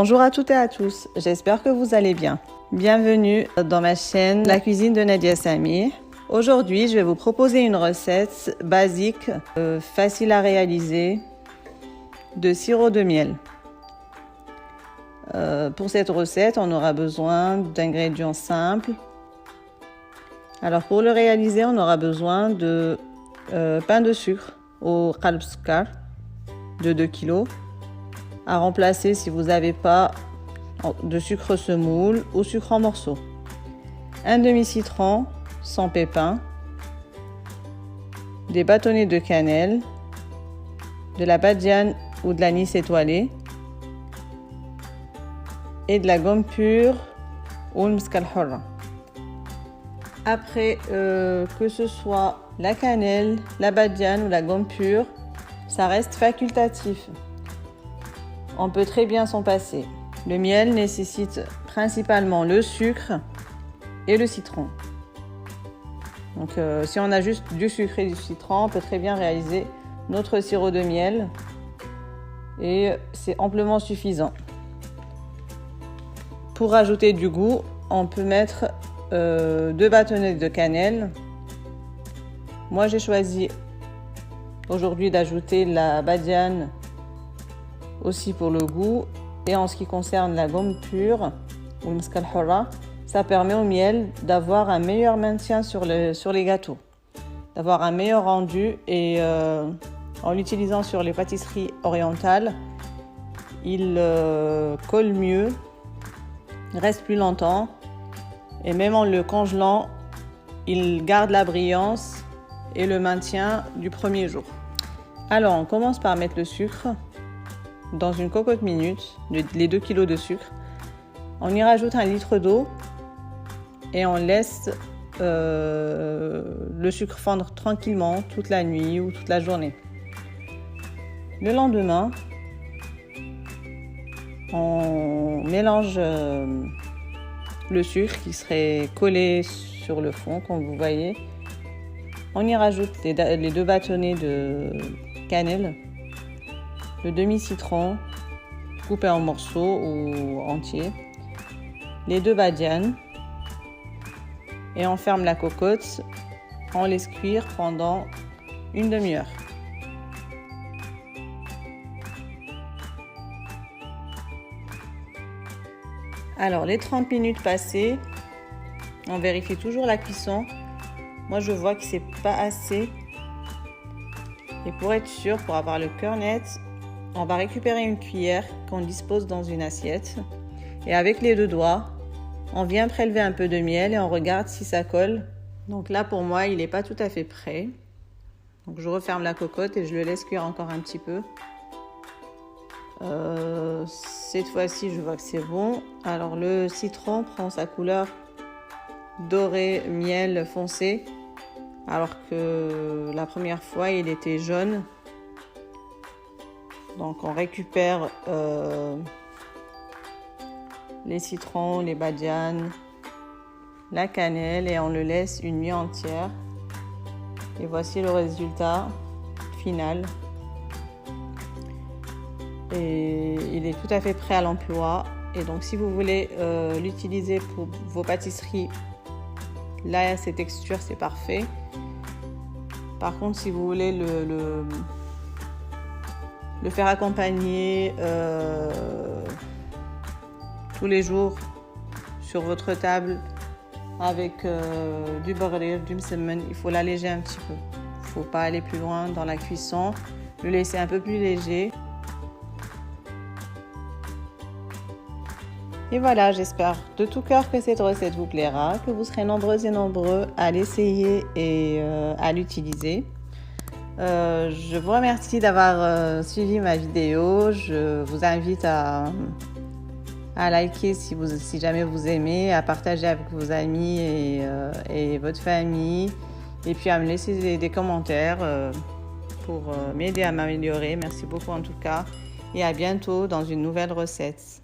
Bonjour à toutes et à tous, j'espère que vous allez bien. Bienvenue dans ma chaîne La cuisine de Nadia Samir. Aujourd'hui, je vais vous proposer une recette basique, facile à réaliser, de sirop de miel. Pour cette recette, on aura besoin d'ingrédients simples. Alors pour le réaliser, on aura besoin de pain de sucre au qalb sukar de 2 kg. À remplacer si vous n'avez pas de sucre semoule ou sucre en morceaux. Un demi-citron sans pépins, des bâtonnets de cannelle, de la badiane ou de l'anis étoilé et de la gomme pure ou le mscal hurra. Après, que ce soit la cannelle, la badiane ou la gomme pure, ça reste facultatif. On peut très bien s'en passer. Le miel nécessite principalement le sucre et le citron. Donc si on a juste du sucre et du citron, on peut très bien réaliser notre sirop de miel et c'est amplement suffisant. Pour rajouter du goût, on peut mettre 2 bâtonnets de cannelle. Moi j'ai choisi aujourd'hui d'ajouter la badiane aussi pour le goût, et en ce qui concerne la gomme pure ou le mscal hurra, ça permet au miel d'avoir un meilleur maintien sur les gâteaux, d'avoir un meilleur rendu, et en l'utilisant sur les pâtisseries orientales, il colle mieux, reste plus longtemps, et même en le congelant, il garde la brillance et le maintien du premier jour. Alors on commence par mettre le sucre dans une cocotte minute, les 2 kg de sucre. On y rajoute 1 litre d'eau et on laisse le sucre fondre tranquillement toute la nuit ou toute la journée. Le lendemain, on mélange le sucre qui serait collé sur le fond, comme vous voyez. On y rajoute les 2 bâtonnets de cannelle, le demi-citron coupé en morceaux ou entier, les 2 badianes, et on ferme la cocotte. On laisse cuire pendant une demi-heure. Alors les 30 minutes passées, on vérifie toujours la cuisson. Moi je vois que c'est pas assez, et pour être sûr, pour avoir le cœur net, on va récupérer une cuillère qu'on dispose dans une assiette, et avec les 2 doigts, on vient prélever un peu de miel et on regarde si ça colle. Donc là, pour moi, il n'est pas tout à fait prêt. Donc je referme la cocotte et je le laisse cuire encore un petit peu. Cette fois-ci, je vois que c'est bon. Alors le citron prend sa couleur doré, miel foncé, alors que la première fois, il était jaune. Donc on récupère les citrons, les badianes, la cannelle, et on le laisse une nuit entière. Et voici le résultat final. Et il est tout à fait prêt à l'emploi. Et donc si vous voulez l'utiliser pour vos pâtisseries, là ces textures c'est parfait. Par contre, si vous voulez le faire accompagner tous les jours sur votre table avec du baghrir, du msemen, il faut l'alléger un petit peu. Il ne faut pas aller plus loin dans la cuisson, le laisser un peu plus léger. Et voilà, j'espère de tout cœur que cette recette vous plaira, que vous serez nombreuses et nombreux à l'essayer et à l'utiliser. Je vous remercie d'avoir suivi ma vidéo. Je vous invite à liker si jamais vous aimez, à partager avec vos amis et votre famille, et puis à me laisser des commentaires pour m'aider à m'améliorer. Merci beaucoup en tout cas, et à bientôt dans une nouvelle recette.